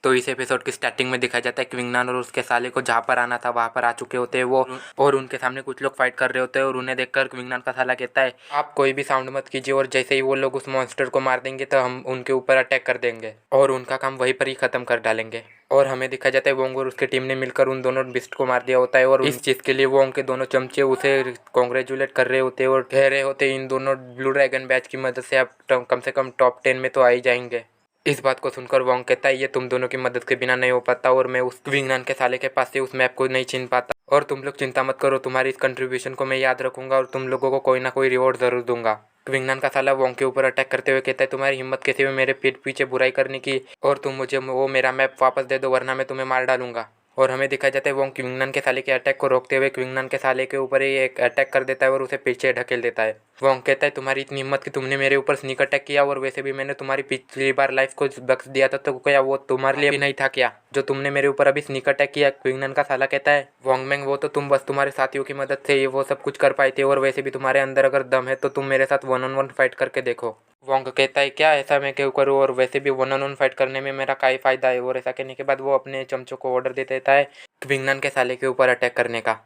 तो इस एपिसोड की स्टार्टिंग में दिखाया जाता है कि विंगनान और उसके साले को जहाँ पर आना था वहाँ पर आ चुके होते हैं वो, और उनके सामने कुछ लोग फाइट कर रहे होते हैं और उन्हें देखकर विंगनान का साला कहता है आप कोई भी साउंड मत कीजिए, और जैसे ही वो लोग उस मॉन्स्टर को मार देंगे तो हम उनके ऊपर अटैक कर देंगे और उनका काम वहीं पर ही खत्म कर डालेंगे। और हमें दिखाया जाता है वोंग और उसकी टीम ने मिलकर उन दोनों बिस्ट को मार दिया होता है, और इस चीज़ के लिए वोंग के दोनों चमचे उसे कॉन्ग्रेचुलेट कर रहे होते हैं और कह रहे होते इन दोनों ब्लू ड्रैगन बैच की मदद से आप कम से कम टॉप 10 में तो आ ही जाएंगे। इस बात को सुनकर वोंग कहता है ये तुम दोनों की मदद के बिना नहीं हो पाता, और मैं उस विंगनान के साले के पास से उस मैप को नहीं छीन पाता, और तुम लोग चिंता मत करो, तुम्हारी इस कंट्रीब्यूशन को मैं याद रखूंगा और तुम लोगों को कोई ना कोई रिवॉर्ड जरूर दूंगा। विंगनान का साला वोंग के ऊपर अटैक करते हुए कहता है तुम्हारी हिम्मत कैसे हुई मेरे पीठ पीछे बुराई करने की, और तुम मुझे वो मेरा मैप वापस दे दो वरना मैं तुम्हें मार डालूंगा। और हमें दिखाया जाता है वोंग क्विंगनान के साले के अटैक को रोकते हुए क्विंगनान के साले के ऊपर ही एक अटैक कर देता है और उसे पीछे ढकेल देता है। वोंग कहता है तुम्हारी इतनी हिम्मत कि तुमने मेरे ऊपर स्नीक अटैक किया, और वैसे भी मैंने तुम्हारी पिछली बार लाइफ को बख्श दिया था तो क्या वो तुम्हारे लिए भी नहीं था क्या जो तुमने मेरे ऊपर अभी स्नीक अटैक किया। क्विंगनान का साला कहता है वोंग मैंग वो तो तुम बस तुम्हारे साथियों की मदद से ये वो सब कुछ कर पाए थे, और वैसे भी तुम्हारे अंदर अगर दम है तो तुम मेरे साथ 1-on-1 फाइट करके देखो। वोंग कहता है क्या ऐसा मैं क्यों करूँ, और वैसे भी 1-on-1 फाइट करने में मेरा क्या ही फायदा है। और ऐसा कहने के बाद वो अपने चमचों को ऑर्डर दे देता है क्विंगनान के साले के ऊपर अटैक करने का,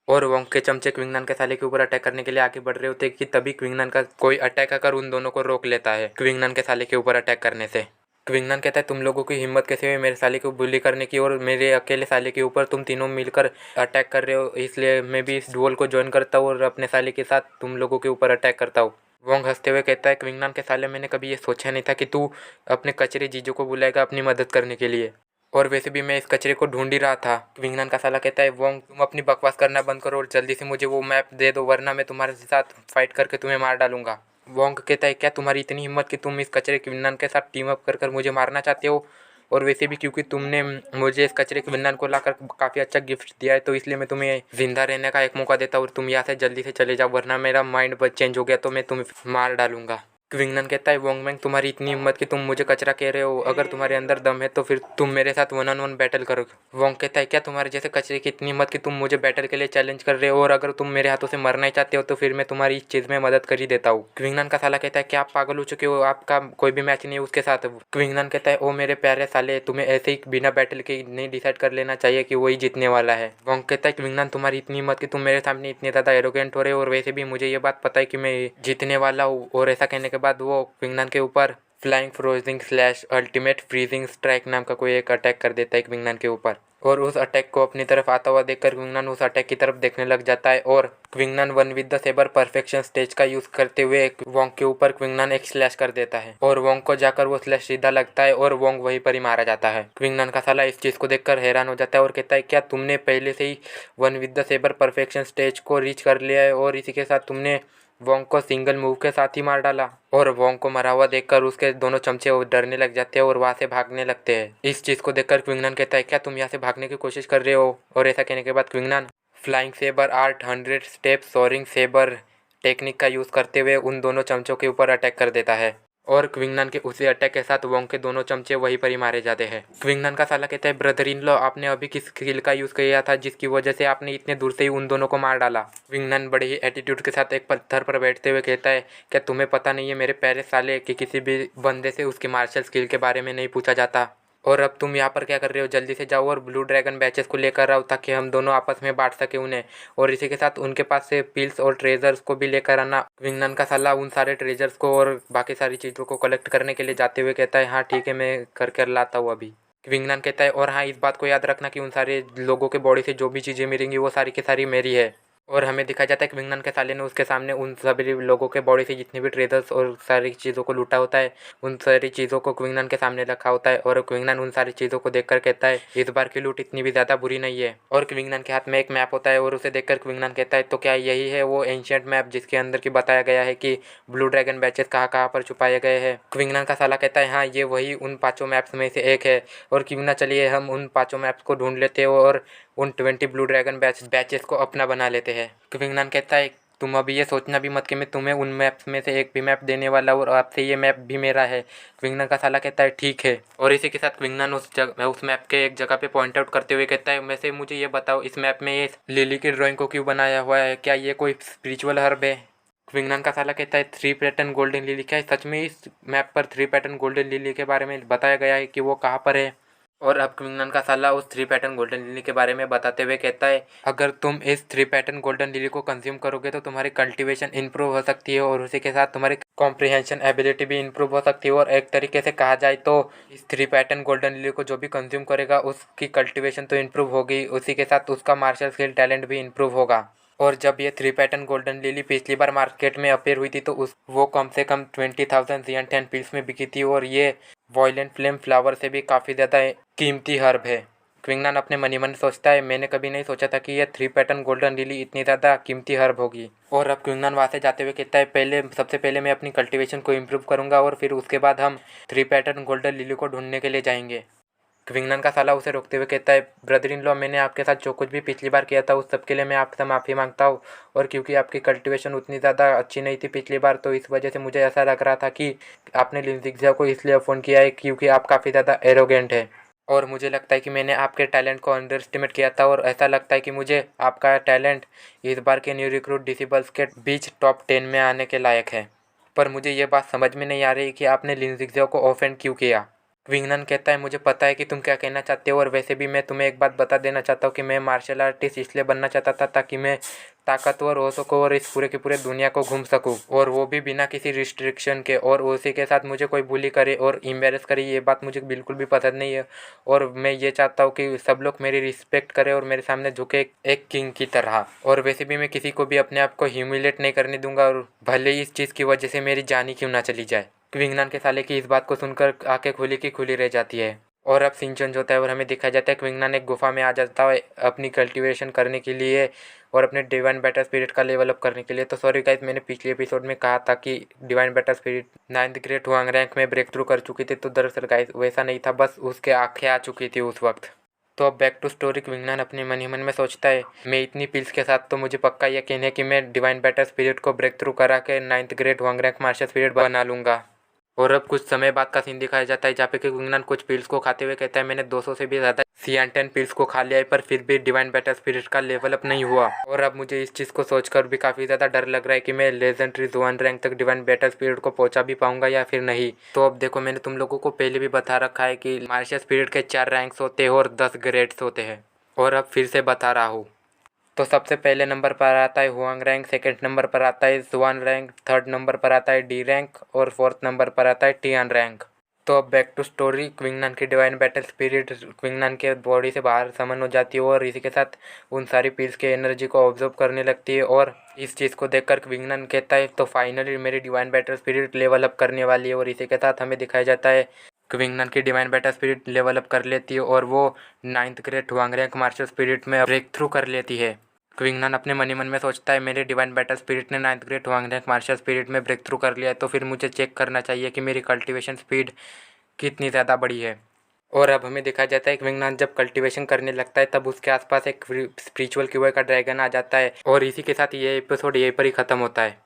और वोंग के चमचे क्विंगनान के साले के ऊपर अटैक करने के लिए आगे बढ़ रहे होते हैं कि तभी क्विंगनान का कोई अटैक आकर उन दोनों को रोक लेता है क्विंगनान के साले के ऊपर अटैक करने से। क्विंगनान कहता है तुम लोगों की हिम्मत कैसे हुई मेरे साले को बुली करने की, और मेरे अकेले साले के ऊपर तुम तीनों मिलकर अटैक कर रहे हो, इसलिए मैं भी इस डुअल को ज्वाइन करता हूँ और अपने साले के साथ तुम लोगों के ऊपर अटैक करता हूँ। वोंग हंसते हुए कहता है क्विंगनान के साले मैंने कभी ये सोचा नहीं था कि तू अपने कचरे जीजू को बुलाएगा अपनी मदद करने के लिए, और वैसे भी मैं इस कचरे को ढूंढ ही रहा था। विंगनान का साला कहता है वोंग तुम अपनी बकवास करना बंद करो और जल्दी से मुझे वो मैप दे दो वरना मैं तुम्हारे साथ फाइट करके तुम्हें मार डालूंगा। वोंग कहता है क्या तुम्हारी इतनी हिम्मत कि तुम इस कचरे क्विंगनान के साथ टीम अप कर मुझे मारना चाहते हो, और वैसे भी क्योंकि तुमने मुझे इस कचरे क्विंगनान को लाकर काफ़ी अच्छा गिफ्ट दिया है तो इसलिए मैं तुम्हें जिंदा रहने का एक मौका देता हूँ और तुम यहाँ से जल्दी से चले जाओ वरना मेरा माइंड बस चेंज हो गया तो मैं तुम्हें मार डालूंगा। क्विंगनान कहता है वोंग मैंग तुम्हारी इतनी हिम्मत कि तुम मुझे कचरा कह रहे हो, अगर तुम्हारे अंदर दम है तो फिर तुम मेरे साथ 1-on-1 बैटल करो। वोंग कहता है क्या तुम्हारे जैसे कचरे की इतनी हिम्मत कि तुम मुझे बैटल के लिए चैलेंज कर रहे हो, और अगर तुम मेरे हाथों से मरना ही चाहते हो तो फिर मैं तुम्हारी इस चीज़ में मदद कर ही देता हूँ। क्विंगनान का साला कहता है क्या आप पागल हो चुके हो, आपका कोई भी मैच नहीं है उसके साथ। क्विंगनान कहता है ओ मेरे प्यारे साले तुम्हें ऐसे ही बिना बैटल के नहीं डिसाइड कर लेना चाहिए कि वही जीतने वाला है। वोंग कहता है क्विंगनान तुम्हारी इतनी हिम्मत कि तुम मेरे सामने इतने ज़्यादा एरोगेंट हो रहे हो, और वैसे भी मुझे ये बात पता है कि मैं जीतने वाला हूँ। और ऐसा कहने के बाद वो क्विंगनान के ऊपर flying freezing slash ultimate freezing strike नाम का कोई एक अटैक कर देता है क्विंगनान के ऊपर, और उस अटैक को अपनी तरफ आता हुआ देखकर क्विंगनान उस अटैक की तरफ देखने लग जाता है, और Qingnan one with the saber perfection stage का यूज करते हुए वोंग के ऊपर क्विंगनान एक स्लैश कर देता है, और वोंग को जाकर वो स्लैश सीधा लगता है और वोंग वहीं पर ही मारा जाता है। क्विंगनान का साला इस चीज को देखकर हैरान हो जाता है और कहता है क्या तुमने पहले से ही one with the saber perfection stage को रीच कर लिया है और इसी के साथ तुमने वोंग को सिंगल मूव के साथ ही मार डाला। और वोंग को मरा हुआ देखकर उसके दोनों चमचे डरने लग जाते हैं और वहां से भागने लगते हैं। इस चीज को देखकर क्विंगनान कहता है क्या तुम यहाँ से भागने की कोशिश कर रहे हो, और ऐसा कहने के बाद Qingnan flying saber art 100 step soaring saber technique का यूज करते हुए उन दोनों चमचों के ऊपर अटैक कर देता है, और क्विंगनान के उसी अटैक के साथ वोंग के दोनों चमचे वहीं पर ही मारे जाते हैं। क्विंगनान का साला कहता है ब्रदर इन लॉ आपने अभी किस स्किल का यूज किया था जिसकी वजह से आपने इतने दूर से ही उन दोनों को मार डाला। क्विंगनान बड़े ही एटीट्यूड के साथ एक पत्थर पर बैठते हुए कहता है क्या तुम्हें पता नहीं है मेरे प्यारे साले कि किसी भी बंदे से उसके मार्शल स्किल के बारे में नहीं पूछा जाता, और अब तुम यहाँ पर क्या कर रहे हो, जल्दी से जाओ और ब्लू ड्रैगन बैचेस को लेकर आओ ताकि हम दोनों आपस में बांट सके उन्हें, और इसी के साथ उनके पास से पिल्स और ट्रेजर्स को भी लेकर आना। क्विंगनान का साला उन सारे ट्रेजर्स को और बाकी सारी चीज़ों को कलेक्ट करने के लिए जाते हुए कहता है हाँ ठीक है मैं करके लाता हूँ अभी। क्विंगनान कहता है और हाँ इस बात को याद रखना कि उन सारे लोगों के बॉडी से जो भी चीज़ें मिलेंगी वो सारी की सारी मेरी है। और हमें दिखाया जाता है कि क्विंगनान के साले ने उसके सामने उन सभी लोगों के बॉडी से जितने भी ट्रेजर्स और सारी चीज़ों को लूटा होता है उन सारी चीज़ों को क्विंगनान के सामने रखा होता है, और क्विंगनान उन सारी चीज़ों को देखकर कहता है इस बार की लूट इतनी भी ज़्यादा बुरी नहीं है। और क्विंगनान के हाथ में एक मैप होता है और उसे देखकर क्विंगनान कहता है तो क्या यही है वो एंशिएंट मैप जिसके अंदर की बताया गया है कि ब्लू ड्रैगन बैचेस कहाँ कहाँ पर छुपाए गए हैं। क्विंगनान का साला कहता है हाँ ये वही उन 5 मैप्स में से एक है, और क्यों ना चलिए हम उन 5 मैप्स को ढूंढ लेते हो और उन 20 ब्लू ड्रैगन बैचेस को अपना बना लेते हैं। क्विंगनान कहता है तुम अभी ये सोचना भी मत कि मैं तुम्हें उन मैप्स में से एक भी मैप देने वाला हूँ और आपसे ये मैप भी मेरा है। क्विंगनान का साला कहता है ठीक है, और इसी के साथ क्विंगनान उस मैप के एक जगह पे पॉइंट आउट करते हुए कहता है वैसे मुझे ये बताओ इस मैप में ये लिली की ड्राइंग को क्यों बनाया हुआ है, क्या ये कोई स्पिरिचुअल हर्ब है। क्विंगनान का साला कहता है 3 पैटर्न गोल्डन लिली, क्या सच में इस मैप पर 3 पैटर्न गोल्डन लिली के बारे में बताया गया है कि वो कहाँ पर है। और अब क्विंगनान का साला उस 3 पैटर्न गोल्डन लिली के बारे में बताते हुए कहता है, अगर तुम इस 3 पैटर्न गोल्डन लिली को कंज्यूम करोगे तो तुम्हारी कल्टीवेशन इंप्रूव हो सकती है और उसी के साथ तुम्हारी कॉम्प्रिहेंशन एबिलिटी भी इंप्रूव हो सकती है। और एक तरीके से कहा जाए तो इस 3 पैटर्न गोल्डन लिली को जो भी कंज्यूम करेगा उसकी कल्टीवेशन तो इंप्रूव होगी, उसी के साथ उसका मार्शल स्किल टैलेंट भी इंप्रूव होगा। और जब ये 3 पैटर्न गोल्डन लिली पिछली बार मार्केट में अपेयर हुई थी तो वो कम से कम 20,000 ZN-10 पिल्स में बिकी थी और ये वॉयलेंट फ्लेम फ्लावर से भी काफ़ी ज़्यादा कीमती हर्ब है। क्विंगनान अपने मन ही मन सोचता है, मैंने कभी नहीं सोचा था कि यह 3 पैटर्न गोल्डन लिली इतनी ज़्यादा कीमती हर्ब होगी। और अब क्विंगनान वहाँ से जाते हुए कहता है, सबसे पहले मैं अपनी कल्टीवेशन को इम्प्रूव करूँगा और फिर उसके बाद हम 3 पैटर्न गोल्डन लिली को ढूंढने के लिए जाएंगे। क्विंगनान का साला उसे रोकते हुए कहता है, ब्रदर इन लॉ, मैंने आपके साथ जो कुछ भी पिछली बार किया था उस सब के लिए मैं आपसे माफ़ी मांगता हूँ। और क्योंकि आपकी कल्टीवेशन उतनी ज़्यादा अच्छी नहीं थी पिछली बार, तो इस वजह से मुझे ऐसा लग रहा था कि आपने लिनज़िग्ज़िया को इसलिए फ़ोन किया है क्योंकि आप काफ़ी ज़्यादा एरोगेंट है। और मुझे लगता है कि मैंने आपके टैलेंट को अंडर एस्टिमेट किया था और ऐसा लगता है कि मुझे आपका टैलेंट इस बार के न्यू रिक्रूट डिसेबल्स के बीच टॉप 10 में आने के लायक है। पर मुझे ये बात समझ में नहीं आ रही कि आपने लिनज़िग्ज़िया को ऑफेंड क्यों किया। क्विंगनान कहता है, मुझे पता है कि तुम क्या कहना चाहते हो और वैसे भी मैं तुम्हें एक बात बता देना चाहता हूँ कि मैं मार्शल आर्टिस्ट इसलिए बनना चाहता था ताकि मैं ताकतवर हो सकूँ और इस पूरे की पूरे दुनिया को घूम सकूँ, और वो भी बिना किसी रिस्ट्रिक्शन के। और उसी के साथ मुझे कोई बुली करे और एम्बेरस करे ये बात मुझे बिल्कुल भी पसंद नहीं है। और मैं ये चाहता हूँ कि सब लोग मेरी रिस्पेक्ट करें और मेरे सामने झुके एक किंग की तरह। और वैसे भी मैं किसी को भी अपने आप को ह्यूमिलेट नहीं करने दूंगा, और भले ही इस चीज़ की वजह से मेरी जान ही क्यों ना चली जाए। क्विंगनान के साले की इस बात को सुनकर आंखें खुली की खुली रह जाती है। और अब सीन चेंज होता है और हमें दिखाया जाता है क्विंगनान एक गुफा में आ जाता है अपनी कल्टीवेशन करने के लिए और अपने डिवाइन बैटर स्पिरिट का लेवल अप करने के लिए। तो सॉरी गाइस, मैंने पिछले एपिसोड में कहा था कि divine battle spirit 9th grade Huang rank में ब्रेक थ्रू कर चुकी थी, तो दरअसल गाइस वैसा नहीं था, बस उसके आंखें आ चुकी थी उस वक्त। तो अब बैक टू स्टोरी। क्विंगनान अपने मन ही मन में सोचता है, मैं इतनी पिल्स के साथ तो मुझे पक्का यकीन है कि मैं डिवाइन बैटर स्पिरिट को ब्रेक थ्रू करा के 9th grade Huang rank martial spirit बना लूँगा। और अब कुछ समय बाद का सीन दिखाया जाता है जहाँ पे कि क्विंगनान कुछ पिल्स को खाते हुए कहता है, मैंने 200 से भी ज़्यादा CN-10 पिल्स को खा लिया है पर फिर भी डिवाइन बैटर स्पिरिट का लेवल अप नहीं हुआ। और अब मुझे इस चीज़ को सोचकर भी काफ़ी ज़्यादा डर लग रहा है कि मैं लेजेंडरी जोन रैंक तक डिवाइन बैटर स्पिरिट को पहुंचा भी पाऊंगा या फिर नहीं। तो अब देखो, मैंने तुम लोगों को पहले भी बता रखा है कि मार्शल स्पिरिट के 4 रैंक्स होते हैं और 10 ग्रेड्स होते हैं, और अब फिर से बता रहा हूँ। तो सबसे पहले नंबर पर आता है हुआंग रैंक, सेकंड नंबर पर आता है जुआन रैंक, थर्ड नंबर पर आता है डी रैंक और फोर्थ नंबर पर आता है टियान रैंक। तो अब बैक टू स्टोरी। क्विंगनान की डिवाइन बैटल स्पिरिट क्विंगनान के बॉडी से बाहर समन हो जाती है और इसी के साथ उन सारी पील्स के एनर्जी को ऑब्जर्व करने लगती है। और इस चीज़ को देखकर क्विंगनान कहता है, तो फाइनली मेरी divine battle spirit level up करने वाली है। और इसी के साथ हमें दिखाया जाता है क्विंगनान की divine battle spirit level up कर लेती है और वो 9th grade Huang rank martial spirit में ब्रेक थ्रू कर लेती है। क्विंगनान अपने मन ही मन में सोचता है, मेरे डिवाइन बैटल स्पिरिट ने 9th grade Huang rank martial spirit में ब्रेक थ्रू कर लिया है, तो फिर मुझे चेक करना चाहिए कि मेरी कल्टीवेशन स्पीड कितनी ज़्यादा बड़ी है। और अब हमें दिखाया जाता है क्विंगनान जब कल्टीवेशन करने लगता है तब उसके आसपास एक स्पिरिचुअल क्यूए का ड्रैगन आ जाता है। और इसी के साथ ये एपिसोड यहीं पर ही ख़त्म होता है।